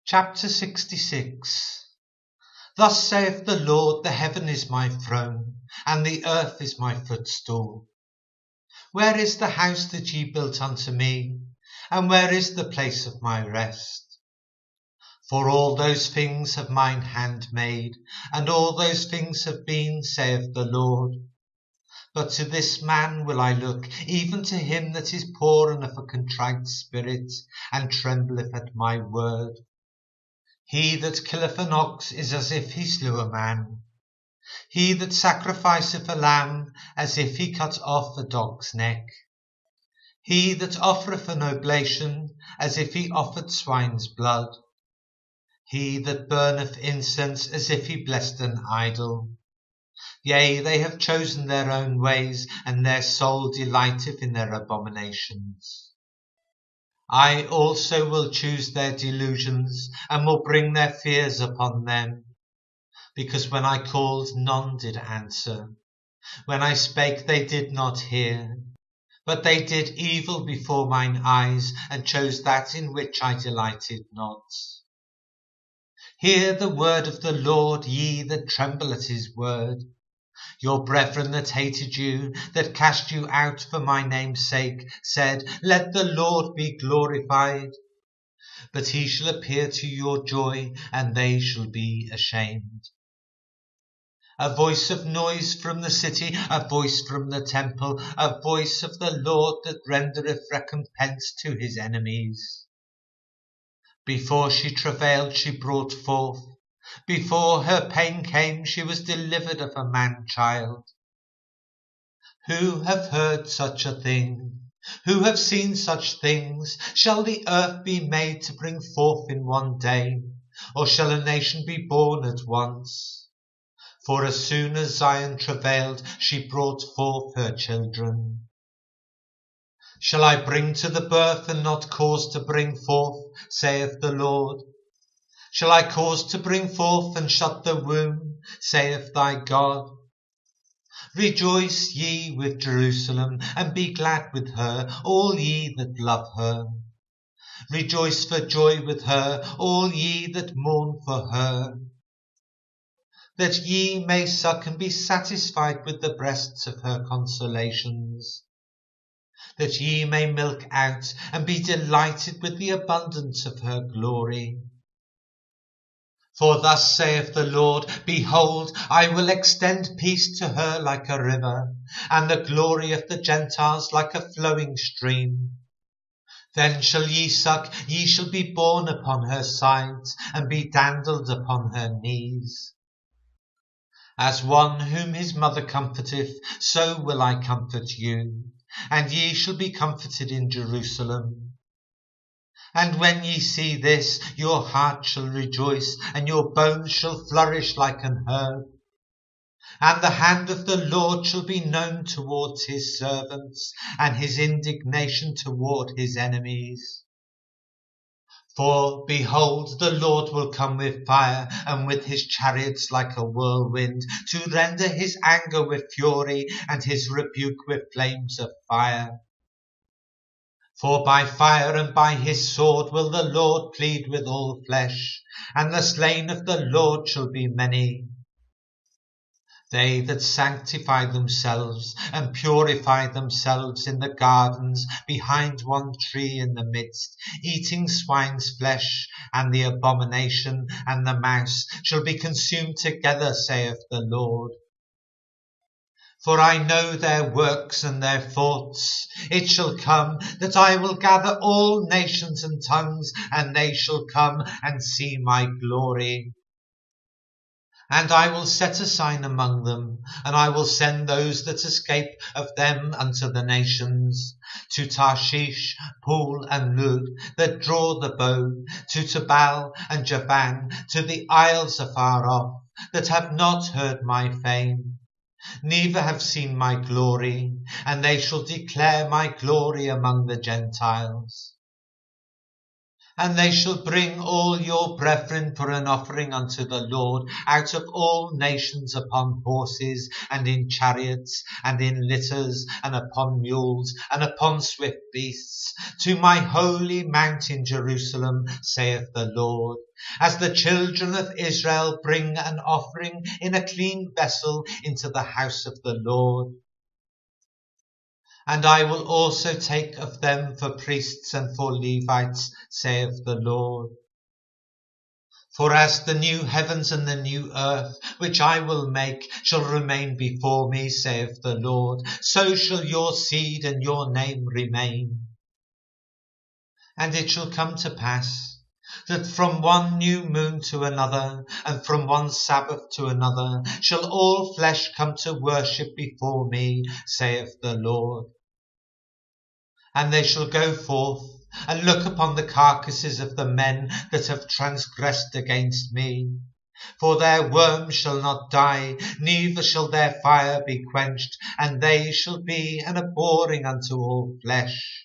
Chapter 66. Thus saith the Lord, the heaven is my throne, and the earth is my footstool. Where is the house that ye built unto me? And where is the place of my rest? For all those things have mine hand made, and all those things have been, saith the Lord. But to this man will I look, even to him that is poor and of a contrite spirit, and trembleth at my word. He that killeth an ox is as if he slew a man. He that sacrificeth a lamb, as if he cut off a dog's neck. He that offereth an oblation, as if he offered swine's blood. He that burneth incense, as if he blessed an idol. Yea, they have chosen their own ways, and their soul delighteth in their abominations. I also will choose their delusions, and will bring their fears upon them. Because when I called, none did answer. When I spake, they did not hear. But they did evil before mine eyes, and chose that in which I delighted not. Hear the word of the Lord, ye that tremble at his word. Your brethren that hated you, that cast you out for my name's sake, said, Let the Lord be glorified. But he shall appear to your joy, and they shall be ashamed. A voice of noise from the city, a voice from the temple, a voice of the Lord that rendereth recompense to his enemies. Before she travailed, she brought forth. Before her pain came, she was delivered of a man-child. Who have heard such a thing? Who have seen such things? Shall the earth be made to bring forth in one day? Or shall a nation be born at once? For as soon as Zion travailed, she brought forth her children. Shall I bring to the birth and not cause to bring forth, saith the Lord? Shall I cause to bring forth and shut the womb, saith thy God? Rejoice ye with Jerusalem, and be glad with her, all ye that love her. Rejoice for joy with her, all ye that mourn for her. That ye may suck and be satisfied with the breasts of her consolations. That ye may milk out and be delighted with the abundance of her glory. For thus saith the Lord, Behold, I will extend peace to her like a river, and the glory of the Gentiles like a flowing stream. Then shall ye suck, ye shall be borne upon her sides, and be dandled upon her knees. As one whom his mother comforteth, so will I comfort you, and ye shall be comforted in Jerusalem. And when ye see this, your heart shall rejoice, and your bones shall flourish like an herb. And the hand of the Lord shall be known towards his servants, and his indignation toward his enemies. For, behold, the Lord will come with fire, and with his chariots like a whirlwind, to render his anger with fury, and his rebuke with flames of fire. For by fire and by his sword will the Lord plead with all flesh, and the slain of the Lord shall be many. They that sanctify themselves and purify themselves in the gardens behind one tree in the midst, eating swine's flesh, and the abomination and the mouse shall be consumed together, saith the Lord. For I know their works and their thoughts. It shall come that I will gather all nations and tongues, and they shall come and see my glory. And I will set a sign among them, and I will send those that escape of them unto the nations, to Tarshish, Pool, and Lud, that draw the bow, to Tubal and Javan, to the isles afar off, that have not heard my fame, neither have seen my glory, and they shall declare my glory among the Gentiles. And they shall bring all your brethren for an offering unto the Lord out of all nations upon horses, and in chariots, and in litters, and upon mules, and upon swift beasts, to my holy mountain Jerusalem, saith the Lord. As the children of Israel bring an offering in a clean vessel into the house of the Lord. And I will also take of them for priests and for Levites, saith the Lord. For as the new heavens and the new earth, which I will make, shall remain before me, saith the Lord, so shall your seed and your name remain. And it shall come to pass, that from one new moon to another, and from one Sabbath to another, shall all flesh come to worship before me, saith the Lord. And they shall go forth and look upon the carcasses of the men that have transgressed against me. For their worm shall not die, neither shall their fire be quenched, and they shall be an abhorring unto all flesh.